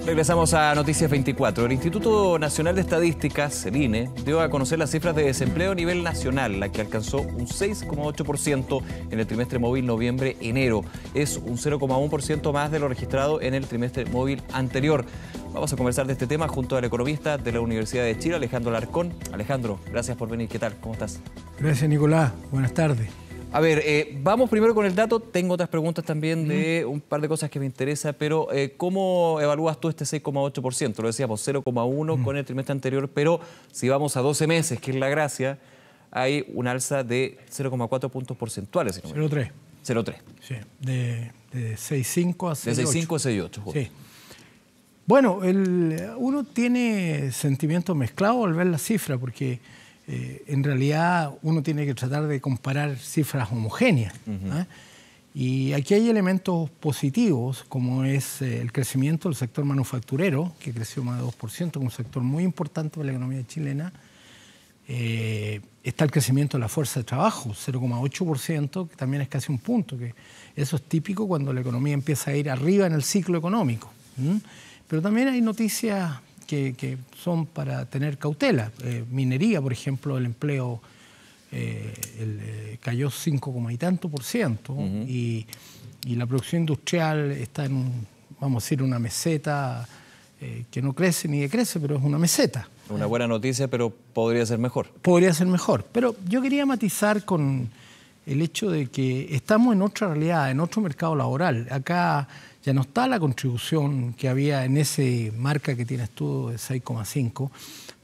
Regresamos a Noticias 24. El Instituto Nacional de Estadísticas, el INE, dio a conocer las cifras de desempleo a nivel nacional, la que alcanzó un 6,8% en el trimestre móvil noviembre-enero. Es un 0,1% más de lo registrado en el trimestre móvil anterior. Vamos a conversar de este tema junto al economista de la Universidad de Chile, Alejandro Alarcón. Alejandro, gracias por venir. ¿Qué tal? ¿Cómo estás? Gracias, Nicolás. Buenas tardes. A ver, vamos primero con el dato. Tengo otras preguntas también de un par de cosas que me interesan, pero ¿cómo evalúas tú este 6,8%? Lo decíamos, 0,1% con el trimestre anterior, pero si vamos a 12 meses, que es la gracia, hay un alza de 0,4 puntos porcentuales. 0,3. 0,3. Sí, de 6,5 a 6,8. De 6,5 a 6,8. Justo. Sí. Bueno, uno tiene sentimientos mezclados al ver la cifra, porque en realidad uno tiene que tratar de comparar cifras homogéneas. Y aquí hay elementos positivos, como es el crecimiento del sector manufacturero, que creció más de 2%, un sector muy importante para la economía chilena. Está el crecimiento de la fuerza de trabajo, 0,8%, que también es casi un punto, que eso es típico cuando la economía empieza a ir arriba en el ciclo económico. Pero también hay noticias que son para tener cautela. Minería, por ejemplo, el empleo cayó 5, y tanto por ciento, y la producción industrial está en, vamos a decir, una meseta que no crece ni decrece, pero es una meseta. Una buena noticia, pero podría ser mejor. Podría ser mejor. Pero yo quería matizar con el hecho de que estamos en otra realidad, en otro mercado laboral. Acá ya no está la contribución que había en ese marca que tienes tú de 6,5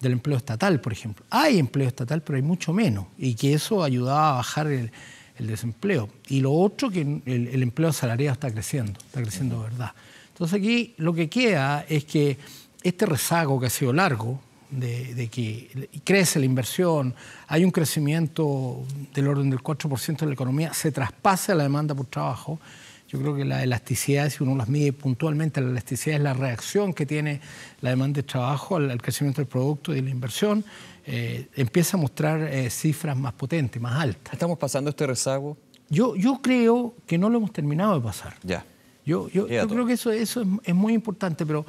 del empleo estatal, por ejemplo. Hay empleo estatal, pero hay mucho menos, y que eso ayudaba a bajar el desempleo. Y lo otro, que el empleo asalariado está creciendo de verdad. Entonces aquí lo que queda es que este rezago que ha sido largo, de que crece la inversión, hay un crecimiento del orden del 4% de la economía, se traspase a la demanda por trabajo. Yo creo que la elasticidad, si uno las mide puntualmente, la elasticidad es la reacción que tiene la demanda de trabajo al crecimiento del producto y de la inversión, empieza a mostrar cifras más potentes, más altas. ¿Estamos pasando este rezago? Yo creo que no lo hemos terminado de pasar. Ya. Yo creo que eso es muy importante, pero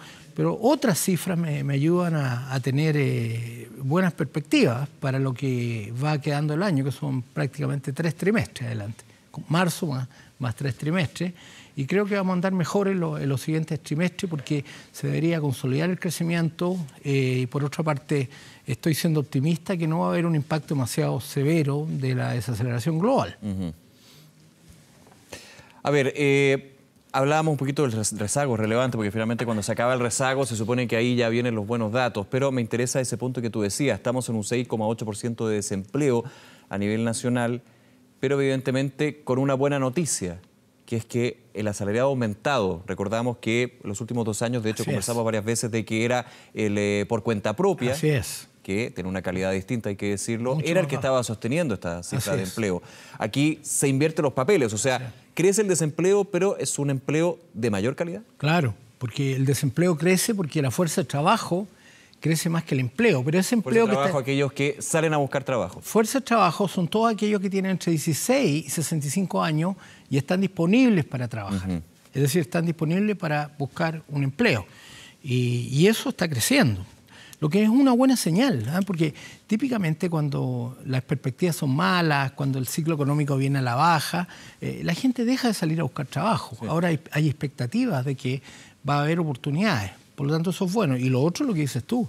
otras cifras me ayudan a tener buenas perspectivas para lo que va quedando el año, que son prácticamente 3 trimestres adelante. Marzo más 3 trimestres, y creo que vamos a andar mejor en los siguientes trimestres porque se debería consolidar el crecimiento, y por otra parte estoy siendo optimista que no va a haber un impacto demasiado severo de la desaceleración global. A ver, hablábamos un poquito del rezago, relevante, porque finalmente cuando se acaba el rezago se supone que ahí ya vienen los buenos datos, pero me interesa ese punto que tú decías, estamos en un 6,8% de desempleo a nivel nacional, pero evidentemente con una buena noticia, que es que el asalariado ha aumentado. Recordamos que los últimos 2 años, de hecho, conversamos varias veces de que era el por cuenta propia. Así es. Que tiene una calidad distinta, hay que decirlo, era el que estaba sosteniendo esta cifra de empleo. Aquí se invierten los papeles, o sea, crece el desempleo, pero es un empleo de mayor calidad. Claro, porque el desempleo crece porque la fuerza de trabajo crece más que el empleo, pero ese empleo fuerza de trabajo, aquellos que salen a buscar trabajo. Fuerza de trabajo son todos aquellos que tienen entre 16 y 65 años y están disponibles para trabajar. Es decir, están disponibles para buscar un empleo. Y eso está creciendo. Lo que es una buena señal, porque típicamente cuando las perspectivas son malas, cuando el ciclo económico viene a la baja, la gente deja de salir a buscar trabajo. Ahora hay expectativas de que va a haber oportunidades. Por lo tanto, eso es bueno. Y lo otro, lo que dices tú,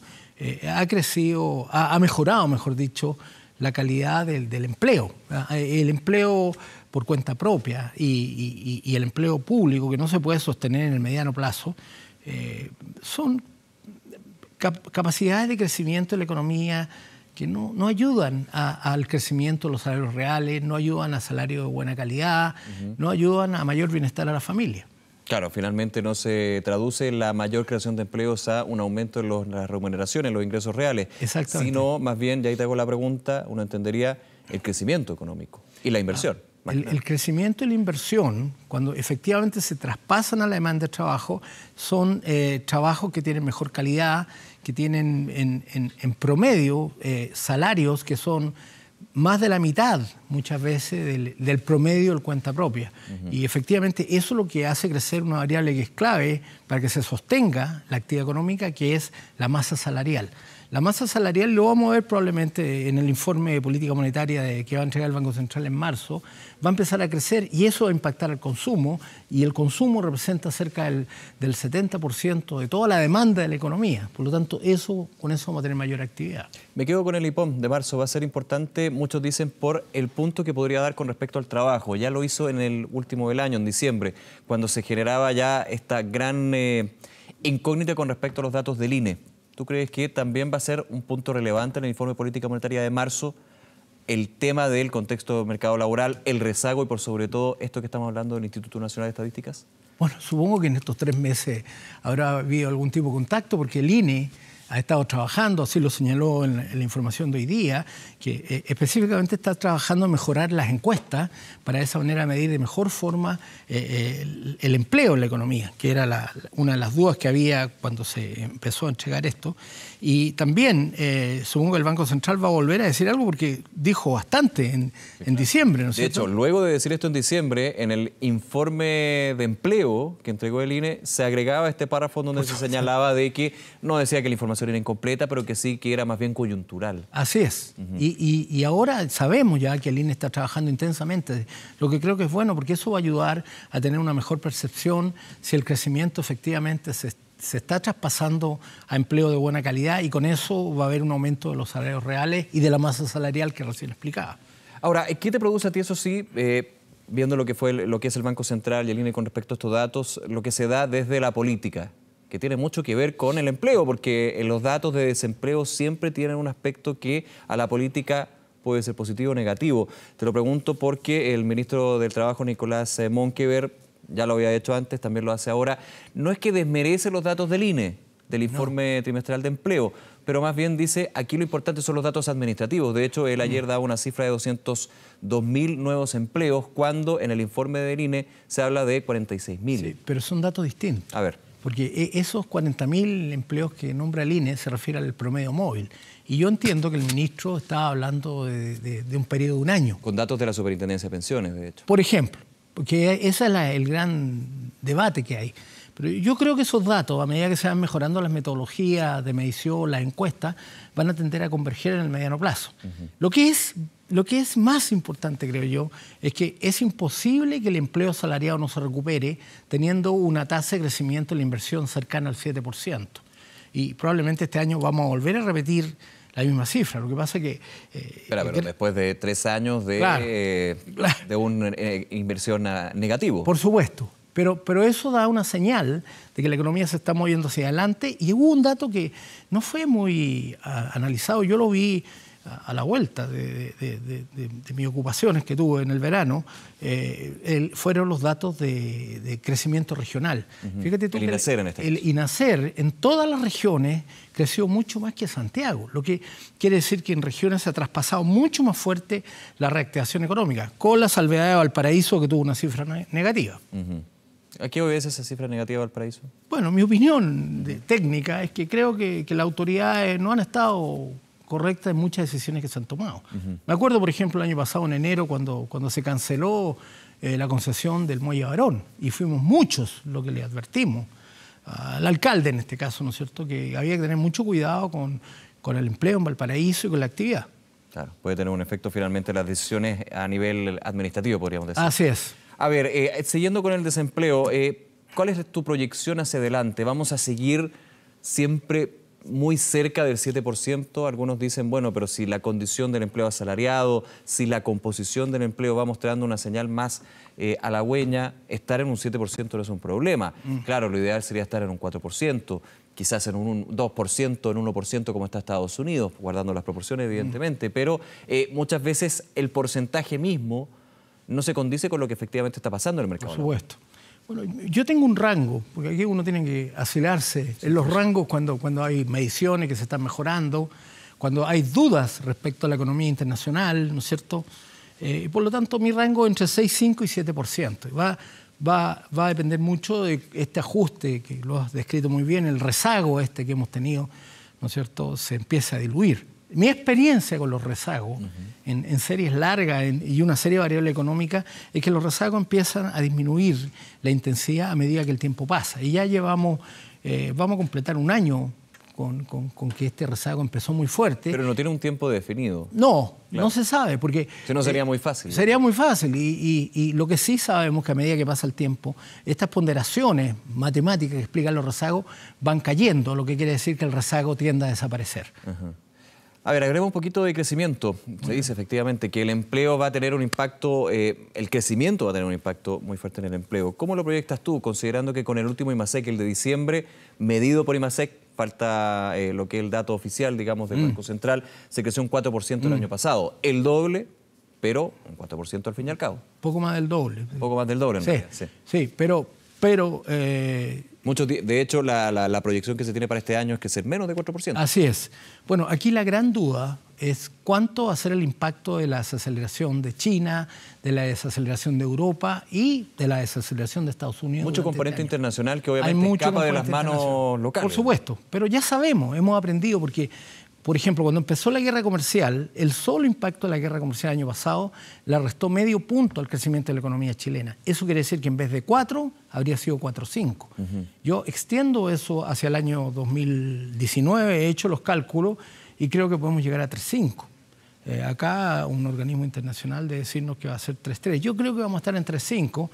ha crecido, ha mejorado, mejor dicho, la calidad del empleo. El empleo por cuenta propia y el empleo público, que no se puede sostener en el mediano plazo, son capacidades de crecimiento de la economía que no ayudan al crecimiento de los salarios reales, no ayudan a salarios de buena calidad, no ayudan a mayor bienestar a la familia. Claro, finalmente no se traduce la mayor creación de empleos a un aumento en las remuneraciones, los ingresos reales. Exactamente. Sino, más bien, ya ahí te hago la pregunta, uno entendería el crecimiento económico y la inversión. El crecimiento y la inversión, cuando efectivamente se traspasan a la demanda de trabajo, son trabajos que tienen mejor calidad, que tienen en promedio salarios que son más de la mitad muchas veces del promedio del cuenta propia. Y efectivamente eso es lo que hace crecer una variable que es clave para que se sostenga la actividad económica, que es la masa salarial. La masa salarial lo vamos a ver probablemente en el informe de política monetaria que va a entregar el Banco Central en marzo, va a empezar a crecer y eso va a impactar al consumo, y el consumo representa cerca del 70% de toda la demanda de la economía. Por lo tanto, con eso vamos a tener mayor actividad. Me quedo con el IPOM de marzo, va a ser importante, muchos dicen, por el punto que podría dar con respecto al trabajo. Ya lo hizo en el último del año, en diciembre, cuando se generaba ya esta gran incógnita con respecto a los datos del INE. ¿Tú crees que también va a ser un punto relevante en el informe de política monetaria de marzo el tema del contexto del mercado laboral, el rezago y por sobre todo esto que estamos hablando del Instituto Nacional de Estadísticas? Bueno, supongo que en estos 3 meses habrá habido algún tipo de contacto porque el INE ha estado trabajando, así lo señaló en la información de hoy día, que específicamente está trabajando en mejorar las encuestas para de esa manera medir de mejor forma el empleo en la economía, que era una de las dudas que había cuando se empezó a entregar esto. Y también supongo que el Banco Central va a volver a decir algo porque dijo bastante en diciembre, ¿no es cierto? De hecho, luego de decir esto en diciembre, en el informe de empleo que entregó el INE, se agregaba este párrafo donde se señalaba de que no decía que la información era incompleta, pero que sí que era más bien coyuntural. Así es. Y ahora sabemos ya que el INE está trabajando intensamente, lo que creo que es bueno porque eso va a ayudar a tener una mejor percepción si el crecimiento efectivamente se está traspasando a empleo de buena calidad, y con eso va a haber un aumento de los salarios reales y de la masa salarial que recién explicaba. Ahora, ¿qué te produce a ti eso sí, viendo lo que es el Banco Central y el INE con respecto a estos datos, lo que se da desde la política, que tiene mucho que ver con el empleo, porque los datos de desempleo siempre tienen un aspecto que a la política puede ser positivo o negativo? Te lo pregunto porque el ministro del Trabajo, Nicolás Monkever, ya lo había hecho antes, también lo hace ahora, no es que desmerece los datos del INE, del informe trimestral de empleo, pero más bien dice, aquí lo importante son los datos administrativos. De hecho, él ayer daba una cifra de 202.000 nuevos empleos, cuando en el informe del INE se habla de 46.000. Sí, pero son datos distintos. A ver. Porque esos 40.000 empleos que nombra el INE se refieren al promedio móvil. Y yo entiendo que el ministro estaba hablando de un periodo de un año. Con datos de la Superintendencia de Pensiones, de hecho. Por ejemplo, porque ese es el gran debate que hay. Pero yo creo que esos datos, a medida que se van mejorando las metodologías de medición, las encuestas, van a tender a converger en el mediano plazo. Lo que es más importante, creo yo, es que es imposible que el empleo asalariado no se recupere teniendo una tasa de crecimiento en la inversión cercana al 7%. Y probablemente este año vamos a volver a repetir la misma cifra. Lo que pasa es que... pero después de 3 años de una inversión negativo. Por supuesto. Pero eso da una señal de que la economía se está moviendo hacia adelante, y hubo un dato que no fue muy analizado. Yo lo vi a la vuelta de mis ocupaciones que tuve en el verano, fueron los datos de crecimiento regional. Fíjate tú, el INASER en este caso. El INASER en todas las regiones creció mucho más que Santiago, lo que quiere decir que en regiones se ha traspasado mucho más fuerte la reactivación económica, con la salvedad de Valparaíso, que tuvo una cifra negativa. ¿A qué obedece esa cifra negativa de Valparaíso? Bueno, mi opinión técnica es que creo que las autoridades no han estado correctas en muchas decisiones que se han tomado. Me acuerdo, por ejemplo, el año pasado, en enero, cuando se canceló la concesión del Muelle Barón, y fuimos muchos lo que le advertimos al alcalde, en este caso, ¿no es cierto?, que había que tener mucho cuidado con el empleo en Valparaíso y con la actividad. Claro, puede tener un efecto finalmente las decisiones a nivel administrativo, podríamos decir. Así es. A ver, siguiendo con el desempleo, ¿cuál es tu proyección hacia adelante? ¿Vamos a seguir siempre muy cerca del 7%? Algunos dicen, bueno, pero si la condición del empleo asalariado, si la composición del empleo va mostrando una señal más halagüeña, estar en un 7% no es un problema. Claro, lo ideal sería estar en un 4%, quizás en un 2%, en un 1% como está Estados Unidos, guardando las proporciones evidentemente, pero muchas veces el porcentaje mismo no se condice con lo que efectivamente está pasando en el mercado. Por supuesto. Bueno, yo tengo un rango, porque aquí uno tiene que asilarse en los rangos cuando hay mediciones que se están mejorando, cuando hay dudas respecto a la economía internacional, ¿no es cierto? Por lo tanto, mi rango es entre 6,5 y 7%. Va a depender mucho de este ajuste, que lo has descrito muy bien, el rezago que hemos tenido, ¿no es cierto?, se empieza a diluir. Mi experiencia con los rezagos en series largas y una serie de variables económicas es que los rezagos empiezan a disminuir la intensidad a medida que el tiempo pasa. Y ya vamos a completar un año con que este rezago empezó muy fuerte. Pero no tiene un tiempo definido. No, claro. No se sabe, porque... Si no, sería muy fácil. Sería muy fácil, y lo que sí sabemos que a medida que pasa el tiempo, estas ponderaciones matemáticas que explican los rezagos van cayendo, lo que quiere decir que el rezago tiende a desaparecer. A ver, agregamos un poquito de crecimiento. Se dice efectivamente que el empleo va a tener un impacto, el crecimiento va a tener un impacto muy fuerte en el empleo. ¿Cómo lo proyectas tú, considerando que con el último IMASEC, el de diciembre, medido por IMASEC, falta lo que es el dato oficial, digamos, del Banco Central, se creció un 4% el año pasado? El doble, pero un 4% al fin y al cabo. Poco más del doble. Poco más del doble, en realidad. Sí, pero muchos, de hecho, la proyección que se tiene para este año es que es menos de 4%. Así es. Bueno, aquí la gran duda es cuánto va a ser el impacto de la desaceleración de China, de la desaceleración de Europa y de la desaceleración de Estados Unidos. Mucho componente internacional que obviamente escapa de las manos locales. Por supuesto, pero ya sabemos, hemos aprendido porque, por ejemplo, cuando empezó la guerra comercial, el solo impacto de la guerra comercial el año pasado le restó medio punto al crecimiento de la economía chilena. Eso quiere decir que en vez de 4, habría sido 4,5. Yo extiendo eso hacia el año 2019, he hecho los cálculos y creo que podemos llegar a 3,5. Acá un organismo internacional debe decirnos que va a ser 3,3. Yo creo que vamos a estar en 3,5.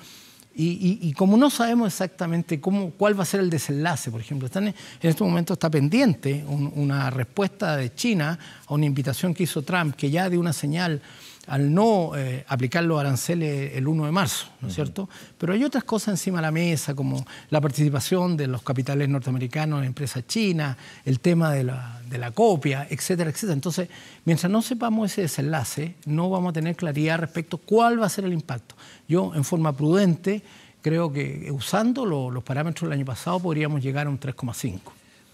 Y como no sabemos exactamente cuál va a ser el desenlace, por ejemplo, en este momento está pendiente una respuesta de China a una invitación que hizo Trump, que ya dio una señal al no aplicar los aranceles el 1 de marzo, ¿no es cierto? Pero hay otras cosas encima de la mesa, como la participación de los capitales norteamericanos en empresas chinas, el tema de la copia, etcétera, etcétera. Entonces, mientras no sepamos ese desenlace, no vamos a tener claridad respecto a cuál va a ser el impacto. Yo, en forma prudente, creo que usando los parámetros del año pasado podríamos llegar a un 3,5.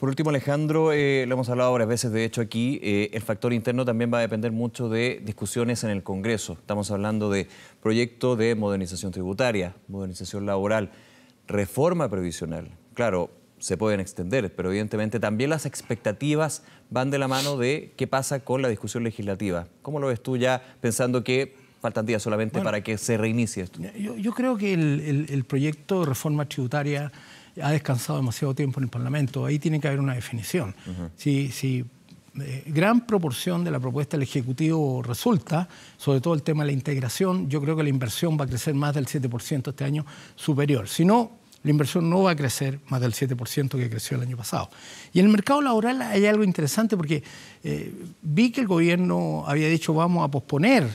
Por último, Alejandro, lo hemos hablado varias veces, de hecho aquí, el factor interno también va a depender mucho de discusiones en el Congreso. Estamos hablando de proyecto de modernización tributaria, modernización laboral, reforma previsional. Claro, se pueden extender, pero evidentemente también las expectativas van de la mano de qué pasa con la discusión legislativa. ¿Cómo lo ves tú ya pensando que faltan días solamente para que se reinicie esto? Yo creo que el proyecto de reforma tributaria ha descansado demasiado tiempo en el Parlamento. Ahí tiene que haber una definición. Si gran proporción de la propuesta del Ejecutivo resulta, sobre todo el tema de la integración, yo creo que la inversión va a crecer más del 7% este año superior. Si no, la inversión no va a crecer más del 7% que creció el año pasado. Y en el mercado laboral hay algo interesante porque vi que el gobierno había dicho vamos a posponer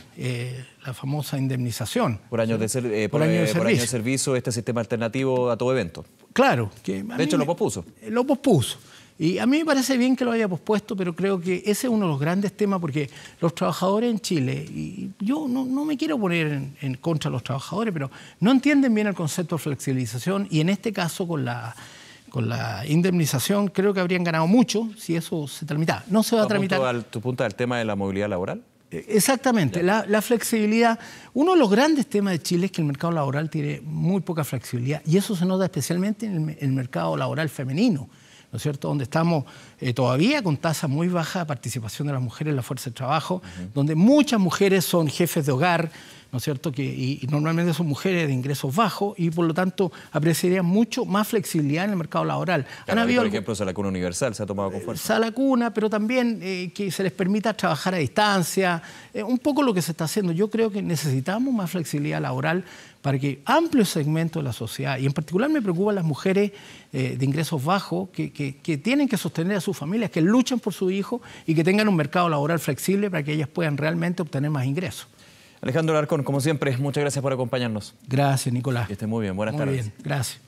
la famosa indemnización. Por año de servicio, este sistema alternativo a todo evento. Claro. De hecho, lo pospuso. Lo pospuso. Y a mí me parece bien que lo haya pospuesto, pero creo que ese es uno de los grandes temas porque los trabajadores en Chile, y yo no me quiero poner en contra de los trabajadores, pero no entienden bien el concepto de flexibilización y en este caso con la indemnización creo que habrían ganado mucho si eso se tramitaba. No se va a tramitar. ¿Tu punto al tema de la movilidad laboral? Exactamente, la flexibilidad. Uno de los grandes temas de Chile es que el mercado laboral tiene muy poca flexibilidad y eso se nota especialmente en el mercado laboral femenino, ¿no es cierto? Donde estamos todavía con tasas muy bajas de participación de las mujeres en la fuerza de trabajo, donde muchas mujeres son jefes de hogar, ¿no es cierto? Y normalmente son mujeres de ingresos bajos y por lo tanto apreciarían mucho más flexibilidad en el mercado laboral. Claro, por ejemplo, Sala Cuna Universal se ha tomado con fuerza. Sala Cuna, pero también que se les permita trabajar a distancia, un poco lo que se está haciendo. Yo creo que necesitamos más flexibilidad laboral para que amplios segmentos de la sociedad, y en particular me preocupan las mujeres de ingresos bajos que tienen que sostener a sus familias, que luchan por sus hijos y que tengan un mercado laboral flexible para que ellas puedan realmente obtener más ingresos. Alejandro Alarcón, como siempre, muchas gracias por acompañarnos. Gracias, Nicolás. Que esté muy bien. Buenas tardes. Muy bien, gracias.